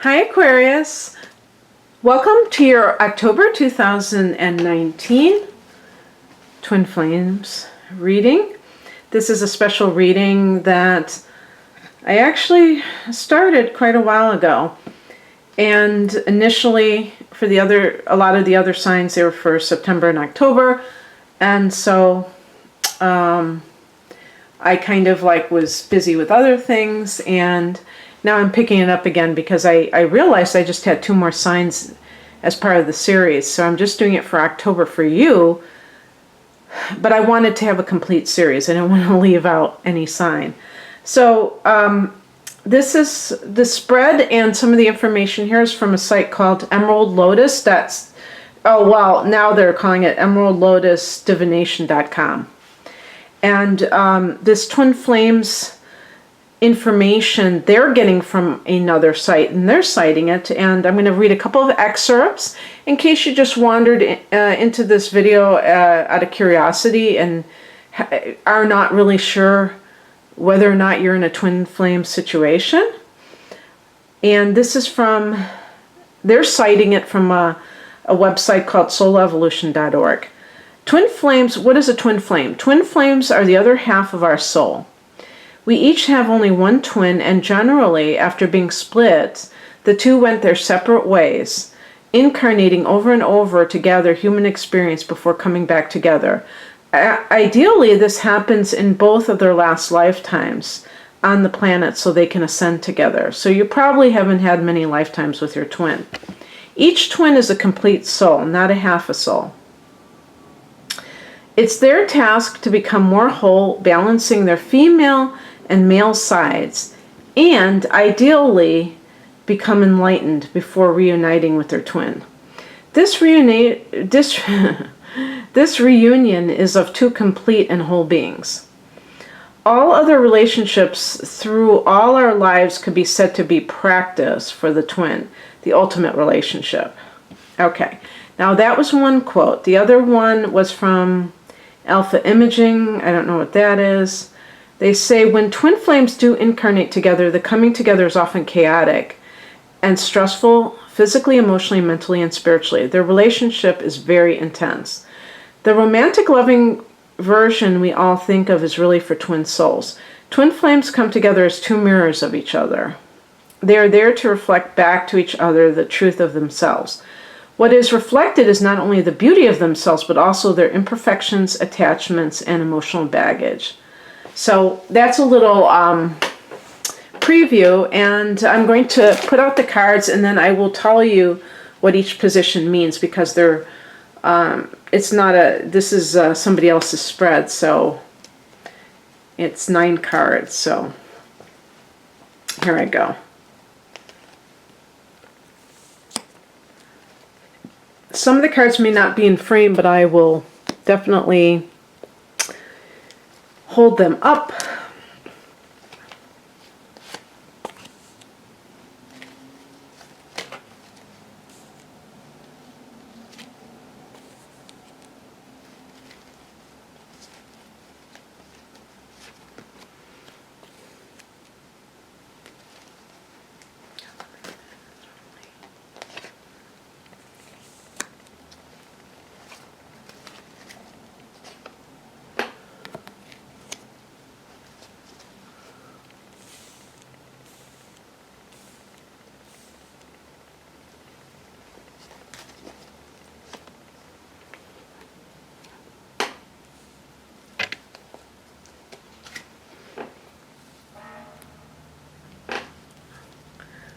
Hi Aquarius, welcome to your October 2019 Twin Flames reading. This is a special reading that I actually started quite a while ago, and initially for a lot of the other signs, they were for September and October, and so I kind of was busy with other things, and now I'm picking it up again because I realized I just had 2 more signs as part of the series. So I'm just doing it for October for you, but I wanted to have a complete series. I didn't want to leave out any sign. So this is the spread, and some of the information here is from a site called Emerald Lotus. Now they're calling it emeraldlotusdivination.com. And this Twin Flames information they're getting from another site, and they're citing it, and I'm going to read a couple of excerpts in case you just wandered into this video out of curiosity and are not really sure whether or not you're in a twin flame situation. And this is they're citing it from a website called soulevolution.org. Twin flames, what is a twin flame? Twin flames are the other half of our soul. We each have only one twin, and generally, after being split, the two went their separate ways, incarnating over and over to gather human experience before coming back together. Ideally, this happens in both of their last lifetimes on the planet so they can ascend together. So you probably haven't had many lifetimes with your twin. Each twin is a complete soul, not a half a soul. It's their task to become more whole, balancing their female and male sides, and ideally become enlightened before reuniting with their twin. This reunion is of 2 complete and whole beings. All other relationships through all our lives could be said to be practice for the twin, the ultimate relationship. Okay, now that was one quote. The other one was from Alpha Imaging. I don't know what that is. They say, when twin flames do incarnate together, the coming together is often chaotic and stressful, physically, emotionally, mentally, and spiritually. Their relationship is very intense. The romantic, loving version we all think of is really for twin souls. Twin flames come together as 2 mirrors of each other. They are there to reflect back to each other the truth of themselves. What is reflected is not only the beauty of themselves, but also their imperfections, attachments, and emotional baggage. So that's a little preview, and I'm going to put out the cards, and then I will tell you what each position means, because they're this is somebody else's spread, so it's 9 cards. So here I go. Some of the cards may not be in frame, but I will definitely hold them up.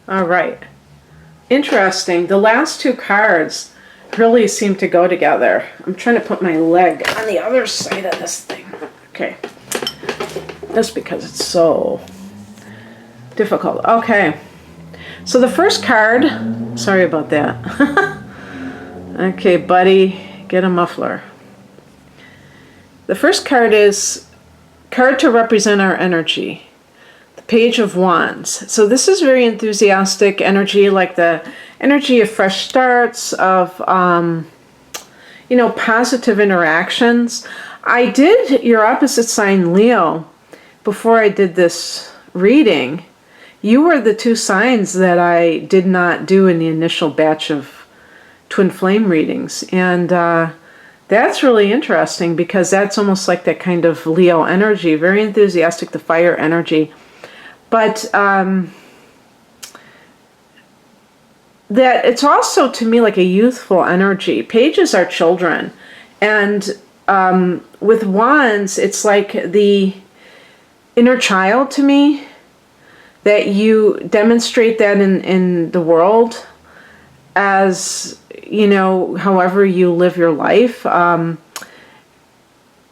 All right. Interesting. The last 2 cards really seem to go together. I'm trying to put my leg on the other side of this thing. Okay. That's because it's so difficult. Okay. So the first card, sorry about that. Okay, buddy, get a muffler. The first card is card to represent our energy. Page of Wands. So this is very enthusiastic energy, like the energy of fresh starts, of positive interactions. I did your opposite sign, Leo, before I did this reading, You were the two signs that I did not do in the initial batch of twin flame readings. And that's really interesting because that's almost like that kind of Leo energy, very enthusiastic, the fire energy. But that it's also to me like a youthful energy. Pages are children. And with wands, it's like the inner child to me, that you demonstrate that in the world as, you know, however you live your life.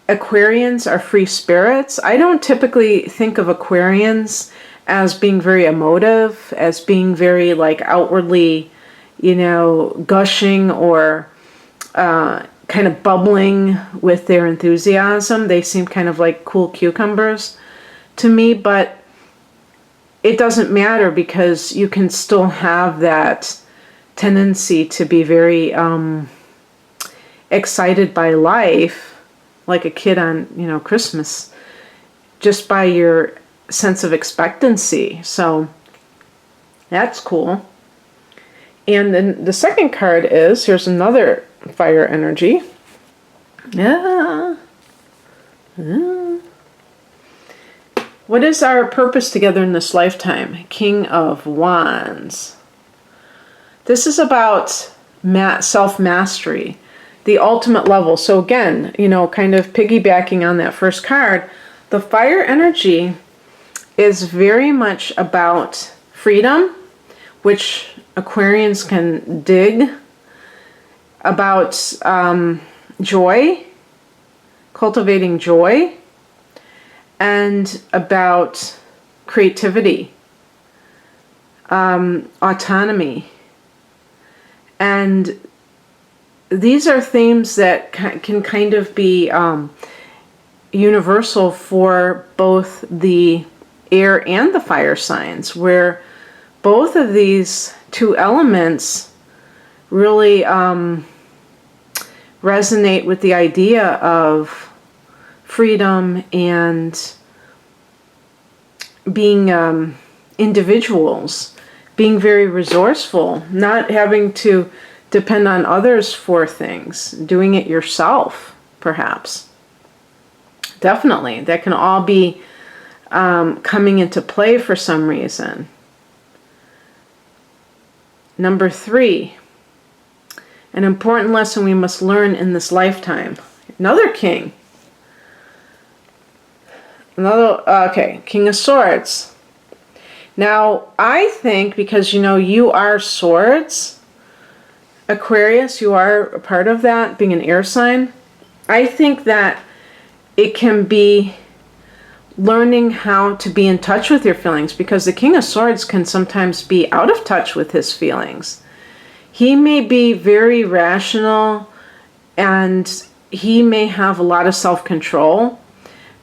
Aquarians are free spirits. I don't typically think of Aquarians as being very emotive, as being very like outwardly, you know, gushing or kind of bubbling with their enthusiasm. They seem kind of like cool cucumbers to me, but it doesn't matter because you can still have that tendency to be very excited by life, like a kid on, you know, Christmas, just by your sense of expectancy. So that's cool. And then the second card is, here's another fire energy. Yeah. What is our purpose together in this lifetime? King of Wands. This is about self-mastery, the ultimate level. So again, you know, kind of piggybacking on that first card, the fire energy is very much about freedom, which Aquarians can dig, about joy, cultivating joy, and about creativity, autonomy. And these are themes that can kind of be universal for both the air and the fire signs, where both of these two elements really resonate with the idea of freedom and being individuals, being very resourceful, not having to depend on others for things, doing it yourself, perhaps. Definitely, that can all be coming into play for some reason. Number 3, an important lesson we must learn in this lifetime. Another king. Okay, King of Swords. Now, I think because, you know, you are swords, Aquarius, you are a part of that, being an air sign. I think that it can be learning how to be in touch with your feelings, because the King of Swords can sometimes be out of touch with his feelings. He may be very rational and he may have a lot of self-control,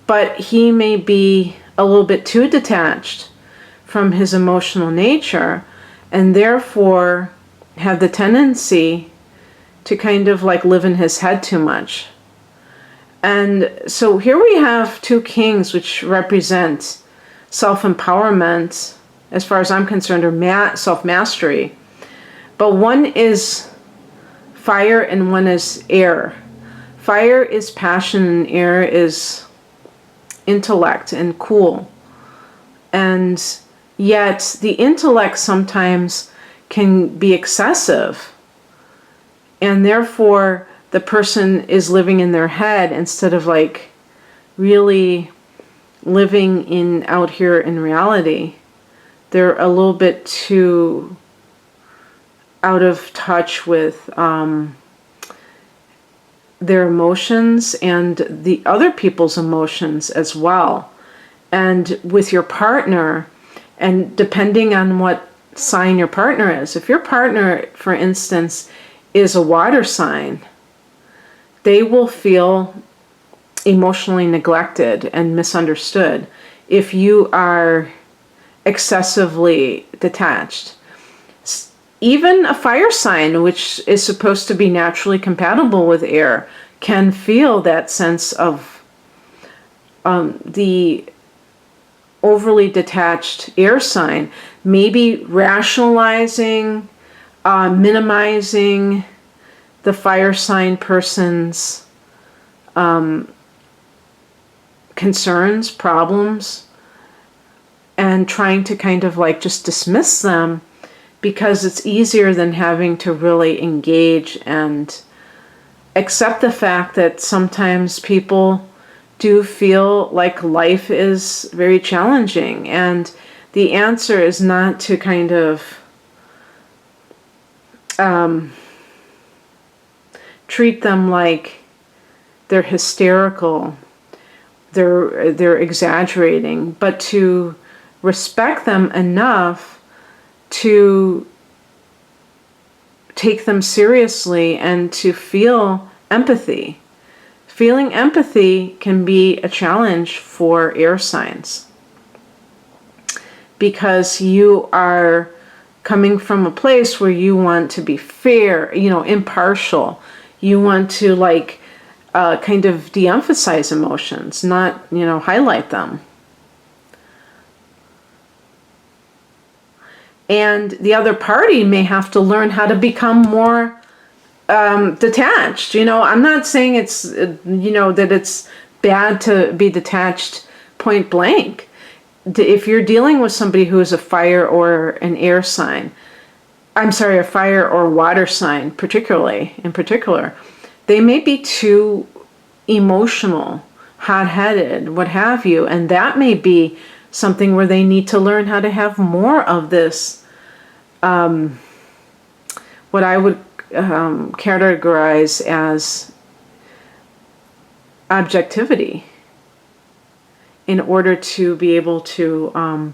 but he may be a little bit too detached from his emotional nature and therefore have the tendency to kind of like live in his head too much. And so here we have two kings which represent self-empowerment, as far as I'm concerned, or self-mastery. But one is fire and one is air. Fire is passion and air is intellect and cool. And yet the intellect sometimes can be excessive, and therefore the person is living in their head instead of like really living out here in reality. They're a little bit too out of touch with their emotions and the other people's emotions as well. And with your partner, and depending on what sign your partner is, if your partner, for instance, is a water sign, they will feel emotionally neglected and misunderstood if you are excessively detached. Even a fire sign, which is supposed to be naturally compatible with air, can feel that sense of the overly detached air sign, maybe rationalizing, minimizing the fire sign person's concerns, problems, and trying to kind of like just dismiss them, because it's easier than having to really engage and accept the fact that sometimes people do feel like life is very challenging, and the answer is not to kind of treat them like they're hysterical, they're exaggerating, but to respect them enough to take them seriously and to feel empathy. Feeling empathy can be a challenge for air signs, because you are coming from a place where you want to be fair, impartial. You want to like kind of de-emphasize emotions, not, highlight them. And the other party may have to learn how to become more detached. I'm not saying it's, that it's bad to be detached point blank. If you're dealing with somebody who is a fire or an air sign, a fire or water sign, in particular, they may be too emotional, hot-headed, what have you, and that may be something where they need to learn how to have more of this, what I would categorize as objectivity, in order to be able to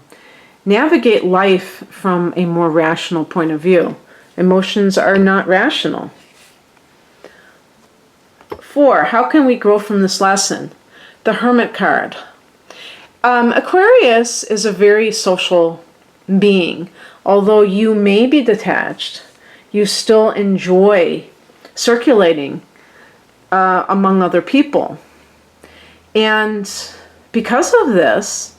navigate life from a more rational point of view. Emotions are not rational. 4, how can we grow from this lesson? The Hermit card. Aquarius is a very social being. Although you may be detached, you still enjoy circulating among other people. And because of this,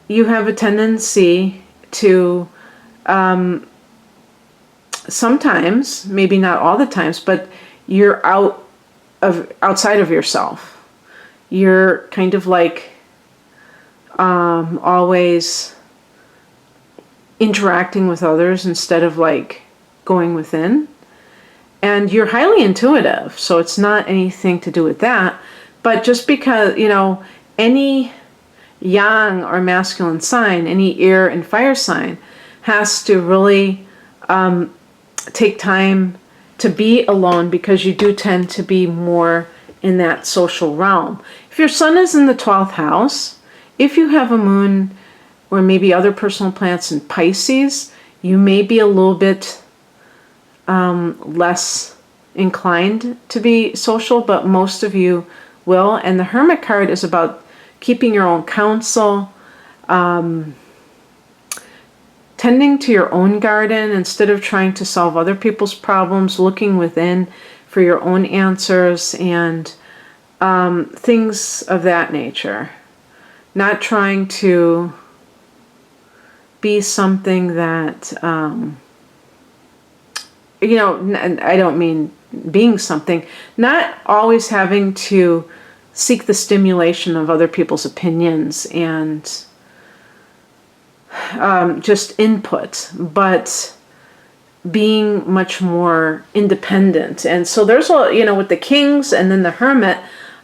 you have a tendency to sometimes, maybe not all the times, but you're outside of yourself. You're kind of like always interacting with others instead of like going within. And you're highly intuitive, so it's not anything to do with that. But just because, any yang or masculine sign, any air and fire sign, has to really take time to be alone, because you do tend to be more in that social realm. If your sun is in the 12th house, if you have a moon or maybe other personal planets in Pisces, you may be a little bit less inclined to be social, but most of you will. And the Hermit card is about keeping your own counsel, tending to your own garden instead of trying to solve other people's problems, looking within for your own answers, and things of that nature. Not trying to be something that, I don't mean being something, not always having to seek the stimulation of other people's opinions and just input, but being much more independent. And so there's with the Kings and then the Hermit,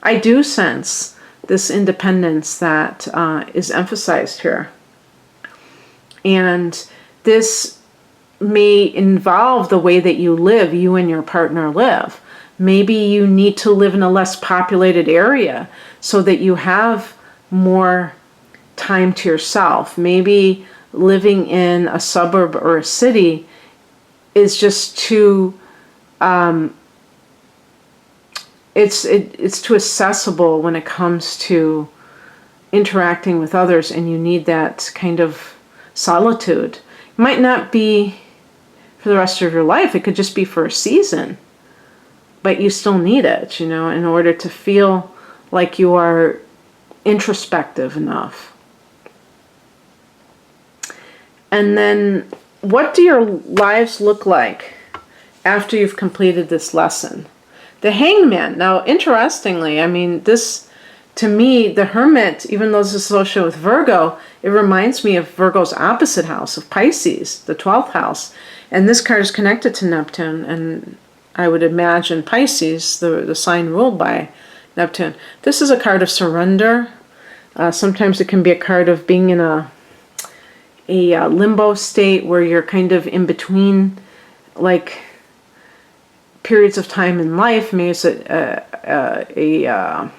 I do sense this independence that is emphasized here. And this may involve the way that you live, you and your partner live. Maybe you need to live in a less populated area so that you have more time to yourself. Maybe living in a suburb or a city is just too it's too accessible when it comes to interacting with others, and you need that kind of solitude. It might not be for the rest of your life. It could just be for a season, but you still need it, in order to feel like you are introspective enough. And then what do your lives look like after you've completed this lesson? The Hangman. Now, interestingly, I mean, this, to me, the Hermit, even though it's associated with Virgo, it reminds me of Virgo's opposite house, of Pisces, the 12th house. And this card is connected to Neptune, and I would imagine Pisces, the sign ruled by Neptune. This is a card of surrender. Sometimes it can be a card of being in a limbo state where you're kind of in between, like, periods of time in life. Maybe it's a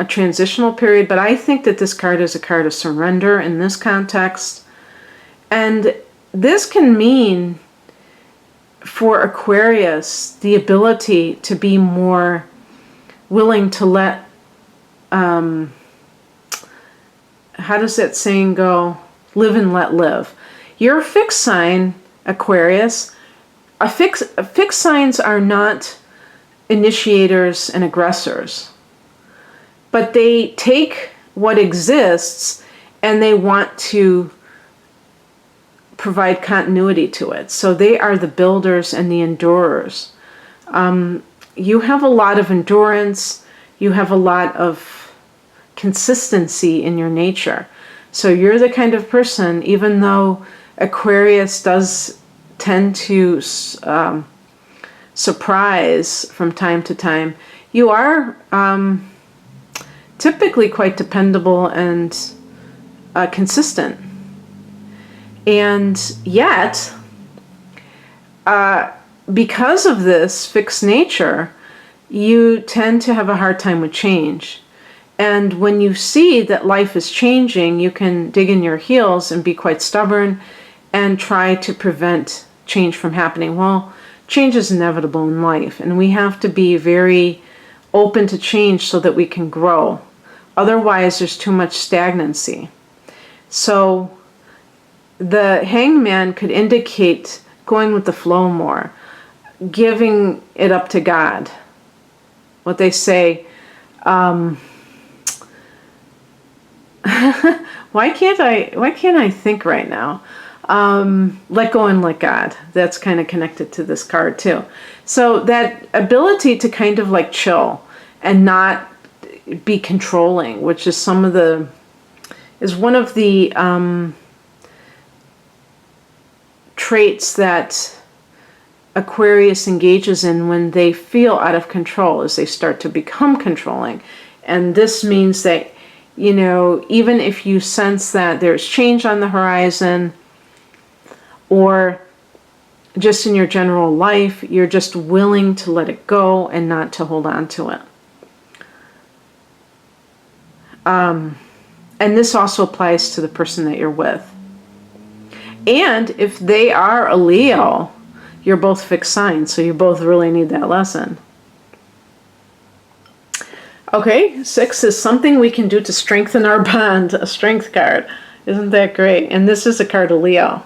transitional period, but I think that this card is a card of surrender in this context. And this can mean, for Aquarius, the ability to be more willing to let, how does that saying go? Live and let live. You're a fixed sign, Aquarius. Fixed signs are not initiators and aggressors, but they take what exists and they want to provide continuity to it. So they are the builders and the endurers. You have a lot of endurance. You have a lot of consistency in your nature. So you're the kind of person, even though Aquarius does tend to surprise from time to time, you are typically quite dependable and consistent. And yet, because of this fixed nature, you tend to have a hard time with change. And when you see that life is changing, you can dig in your heels and be quite stubborn and try to prevent change from happening. Well, change is inevitable in life, and we have to be very open to change so that we can grow. Otherwise, there's too much stagnancy. So the Hangman could indicate going with the flow more, giving it up to God. What they say, why can't I think right now? Let go and let God. That's kind of connected to this card too. So that ability to kind of like chill and not be controlling, which is one of the traits that Aquarius engages in when they feel out of control, as they start to become controlling. And this means that, you know, even if you sense that there's change on the horizon, or just in your general life, you're just willing to let it go and not to hold on to it. And this also applies to the person that you're with. And if they are a Leo, you're both fixed signs, so you both really need that lesson. Okay, 6 is something we can do to strengthen our bond, a strength card. Isn't that great? And this is a card of Leo.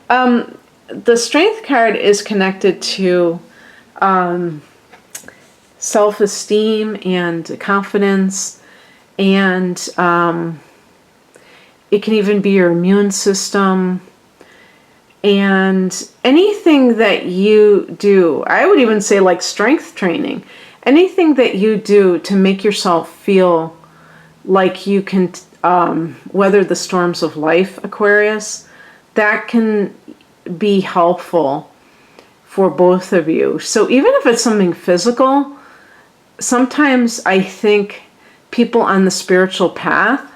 The strength card is connected to self-esteem and confidence, and it can even be your immune system. And anything that you do, I would even say like strength training, anything that you do to make yourself feel like you can weather the storms of life, Aquarius, that can be helpful for both of you. So even if it's something physical, sometimes I think people on the spiritual path,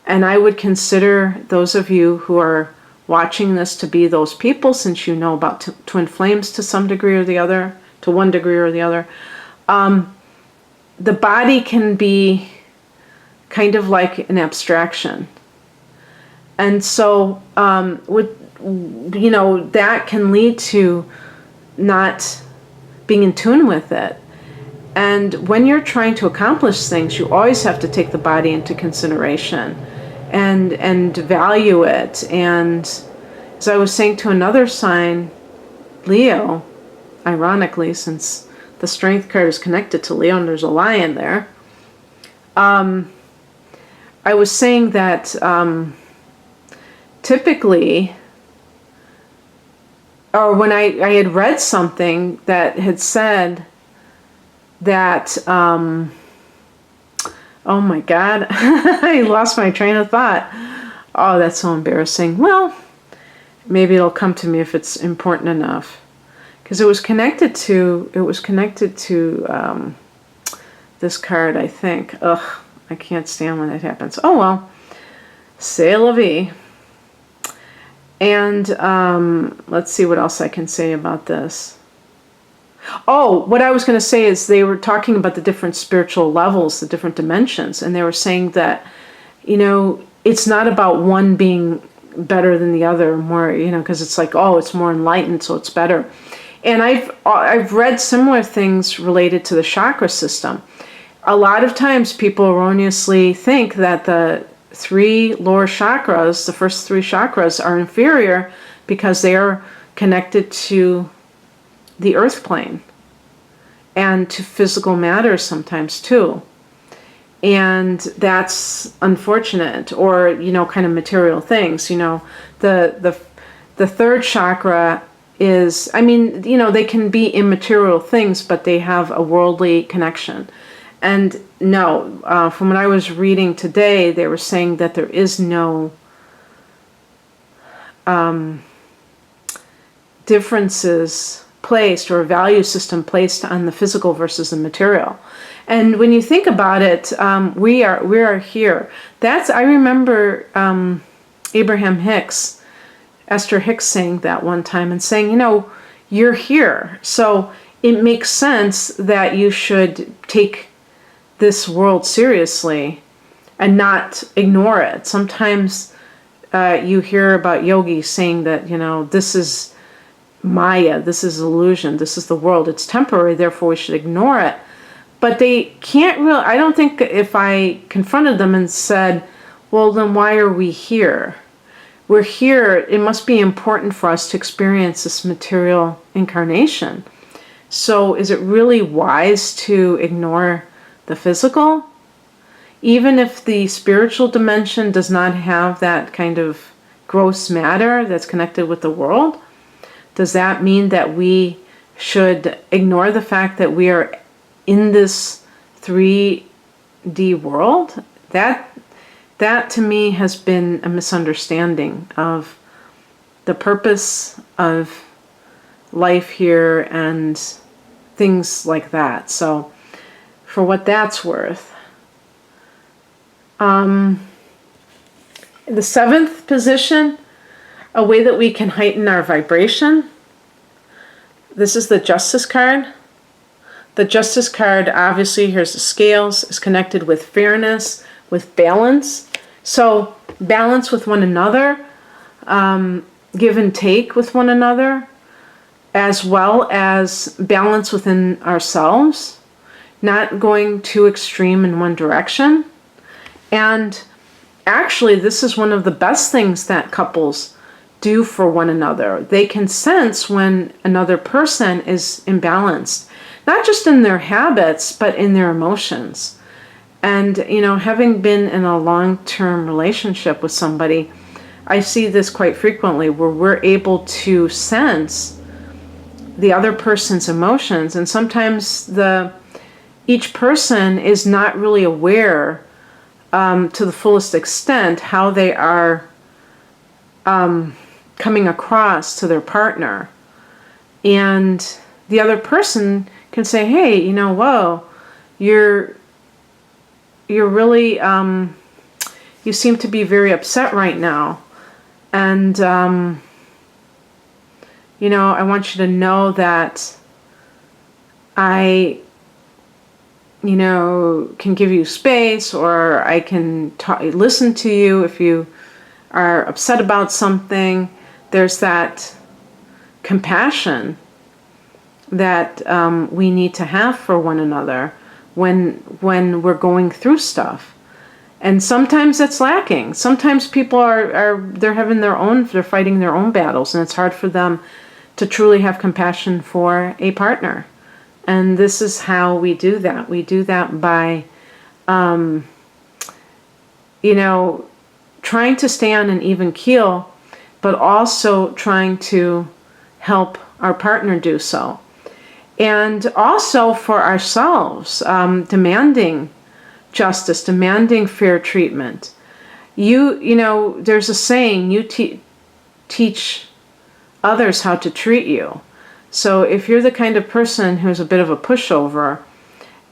and I would consider those of you who are watching this to be those people, since you know about twin flames to some degree or the other, to one degree or the other. The body can be kind of like an abstraction. And so that can lead to not being in tune with it. And when you're trying to accomplish things, you always have to take the body into consideration and value it. And as I was saying to another sign, Leo, ironically, since the strength card is connected to Leo and there's a lion there, I was saying that typically, or when I had read something that had said that, oh my God, I lost my train of thought. Oh, that's so embarrassing. Well, maybe it'll come to me if it's important enough. Because it was connected to this card, I think. Ugh, I can't stand when that happens. Oh well, c'est la vie. And let's see what else I can say about this. Oh, what I was going to say is they were talking about the different spiritual levels, the different dimensions, and they were saying that, it's not about one being better than the other, more, because it's like, oh, it's more enlightened, so it's better. And I've read similar things related to the chakra system. A lot of times people erroneously think that the 3 lower chakras, the first 3 chakras, are inferior because they are connected to the earth plane and to physical matter sometimes too. And that's unfortunate, or, kind of material things. The 3rd chakra is, they can be immaterial things, but they have a worldly connection. And no, from what I was reading today, they were saying that there is no differences placed, or a value system placed on the physical versus the material. And when you think about it, we are here. I remember Abraham Hicks, Esther Hicks, saying that one time and saying, you're here. So it makes sense that you should take this world seriously and not ignore it. Sometimes you hear about yogis saying that, this is Maya, this is illusion, this is the world, it's temporary, therefore we should ignore it. But they can't really, I don't think if I confronted them and said, well, then why are we here? We're here, it must be important for us to experience this material incarnation. So is it really wise to ignore the physical? Even if the spiritual dimension does not have that kind of gross matter that's connected with the world, does that mean that we should ignore the fact that we are in this 3D world? That to me has been a misunderstanding of the purpose of life here and things like that. So for what that's worth, the 7th position, a way that we can heighten our vibration. This is the Justice card. The Justice card, obviously, here's the scales, is connected with fairness, with balance. So balance with one another, give and take with one another, as well as balance within ourselves, not going too extreme in one direction. And actually, this is one of the best things that couples do for one another. They can sense when another person is imbalanced, not just in their habits, but in their emotions. And, having been in a long-term relationship with somebody, I see this quite frequently where we're able to sense the other person's emotions. And sometimes each person is not really aware to the fullest extent how they are coming across to their partner. And the other person can say, hey, whoa, you're really, you seem to be very upset right now. And, I want you to know that I, can give you space, or I can listen to you if you are upset about something. There's that compassion that we need to have for one another when we're going through stuff. And sometimes it's lacking. Sometimes people they're fighting their own battles, and it's hard for them to truly have compassion for a partner. And this is how we do that. We do that by, trying to stay on an even keel but also trying to help our partner do so. And also for ourselves, demanding justice, demanding fair treatment. You know, there's a saying, you teach others how to treat you. So if you're the kind of person who's a bit of a pushover,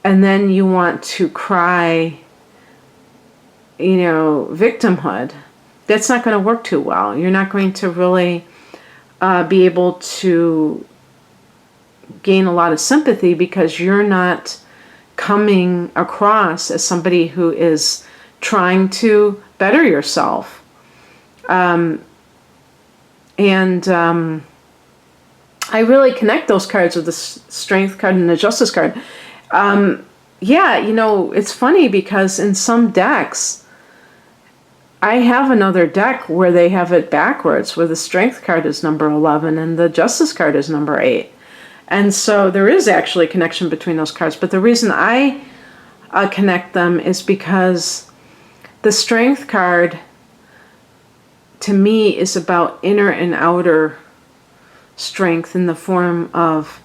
and then you want to cry, you know, victimhood, that's not going to work too well. You're not going to really be able to gain a lot of sympathy, because you're not coming across as somebody who is trying to better yourself. I really connect those cards with the Strength card and the Justice card. Yeah, you know, it's funny because in some decks, I have another deck where they have it backwards, where the Strength card is number 11 and the Justice card is number 8. And so there is actually a connection between those cards. But the reason I connect them is because the Strength card, to me, is about inner and outer strength in the form of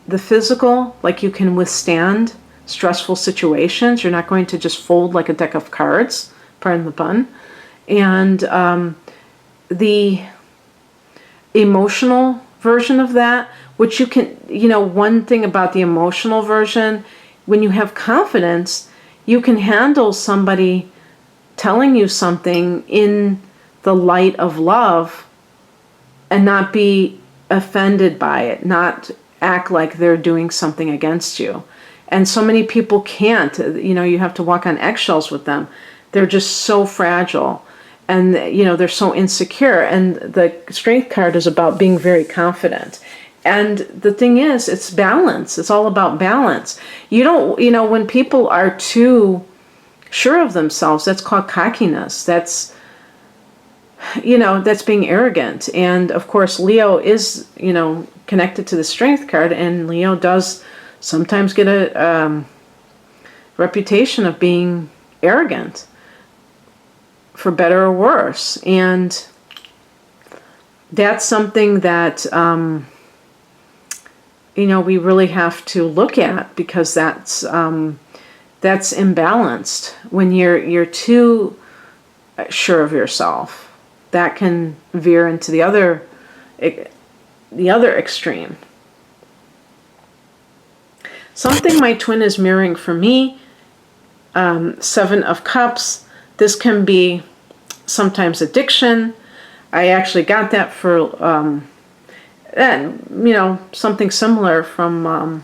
the physical, like you can withstand stressful situations. You're not going to just fold like a deck of cards, pardon the pun. And the emotional version of that, which you can, you know, one thing about the emotional version, when you have confidence, you can handle somebody telling you something in the light of love and not be offended by it, not act like they're doing something against you. And so many people can't, you know, you have to walk on eggshells with them. They're just so fragile, and, you know, they're so insecure. And the Strength card is about being very confident. And the thing is, it's balance. It's all about balance. You don't, you know, when people are too sure of themselves, that's called cockiness. That's, you know, that's being arrogant. And of course, Leo is, you know, connected to the Strength card, and Leo does sometimes get a reputation of being arrogant, for better or worse. And that's something that, you know, we really have to look at, because that's imbalanced. When you're too sure of yourself, that can veer into the other extreme. Something my twin is mirroring for me, 7 of Cups. This can be sometimes addiction. I actually got that for, and, you know, something similar from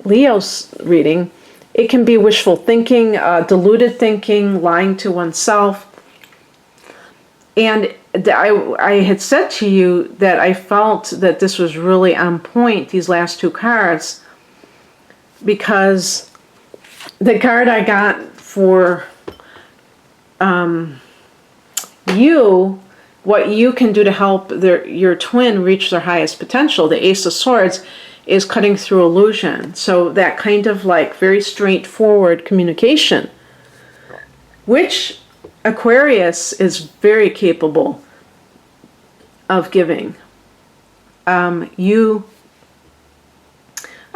Leo's reading. It can be wishful thinking, deluded thinking, lying to oneself. And I had said to you that I felt that this was really on point, these last 2 cards, because the card I got for you, what you can do to help your twin reach their highest potential, the Ace of Swords, is cutting through illusion. So that kind of like very straightforward communication, which Aquarius is very capable of giving. I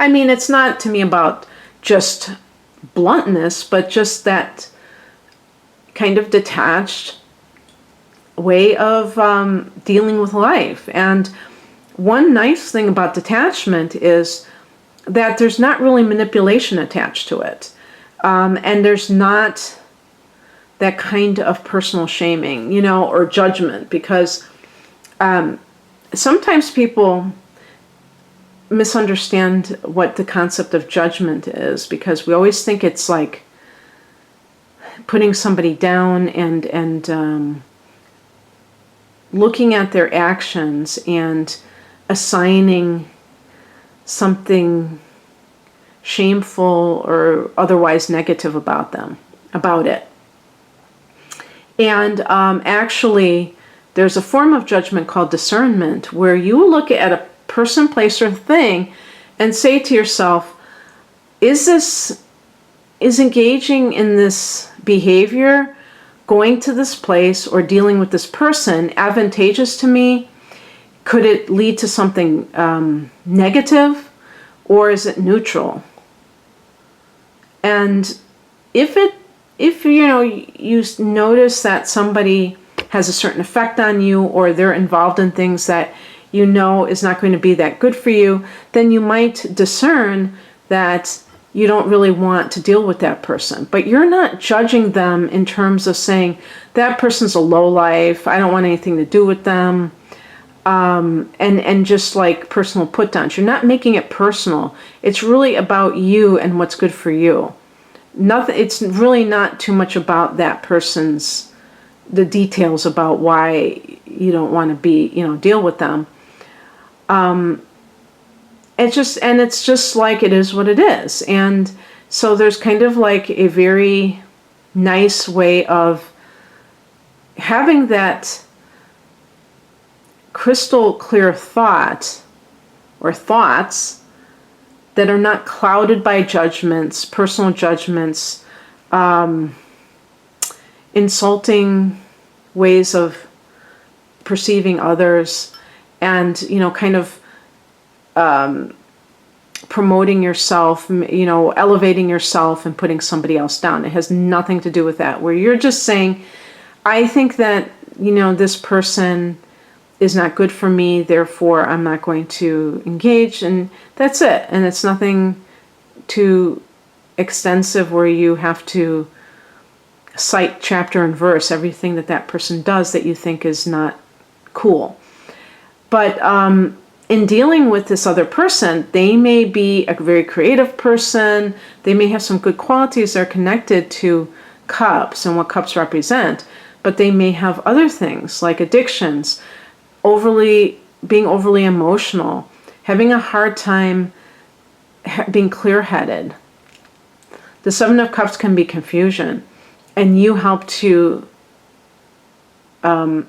mean, it's not to me about just bluntness, but just that kind of detached way of dealing with life. And one nice thing about detachment is that there's not really manipulation attached to it. And there's not that kind of personal shaming, you know, or judgment, because sometimes people misunderstand what the concept of judgment is, because we always think it's like putting somebody down and looking at their actions and assigning something shameful or otherwise negative about it. And actually, there's a form of judgment called discernment, where you look at a person, place, or thing and say to yourself, is engaging in this behavior going to this place or dealing with this person advantageous to me? Could it lead to something negative, or is it neutral? And if you know, you notice that somebody has a certain effect on you, or they're involved in things that you know is not going to be that good for you, then you might discern that you don't really want to deal with that person. But you're not judging them in terms of saying, that person's a lowlife, I don't want anything to do with them, and just like personal put downs. You're not making it personal. It's really about you and what's good for you. Nothing. It's really not too much about that person's, the details about why you don't want to be, you know, deal with them. It's just like, it is what it is. And so there's kind of like a very nice way of having that crystal clear thought, or thoughts, that are not clouded by judgments, personal judgments, insulting ways of perceiving others, and, you know, kind of promoting yourself, you know, elevating yourself and putting somebody else down. It has nothing to do with that. Where you're just saying, I think that, you know, this person is not good for me, therefore I'm not going to engage, and that's it. And it's nothing too extensive where you have to cite chapter and verse everything that that person does that you think is not cool. But in dealing with this other person, they may be a very creative person, they may have some good qualities that are connected to cups and what cups represent, but they may have other things like addictions, being overly emotional, having a hard time being clear-headed. The Seven of Cups can be confusion, and you help to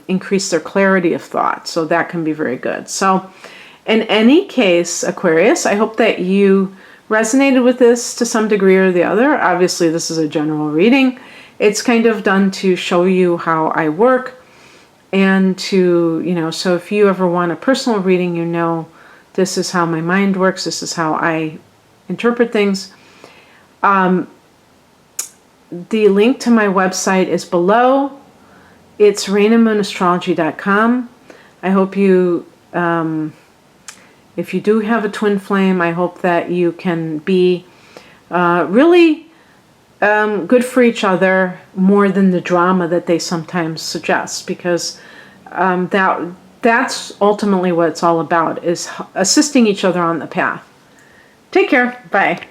increase their clarity of thought, so that can be very good. So in any case, Aquarius, I hope that you resonated with this to some degree or the other. Obviously, this is a general reading. It's kind of done to show you how I work, and to, you know, so if you ever want a personal reading, you know, this is how my mind works, this is how I interpret things. The link to my website is below. It's rainandmoonastrology.com. I hope you, if you do have a twin flame, I hope that you can be really good for each other more than the drama that they sometimes suggest, because that's ultimately what it's all about, is assisting each other on the path. Take care. Bye.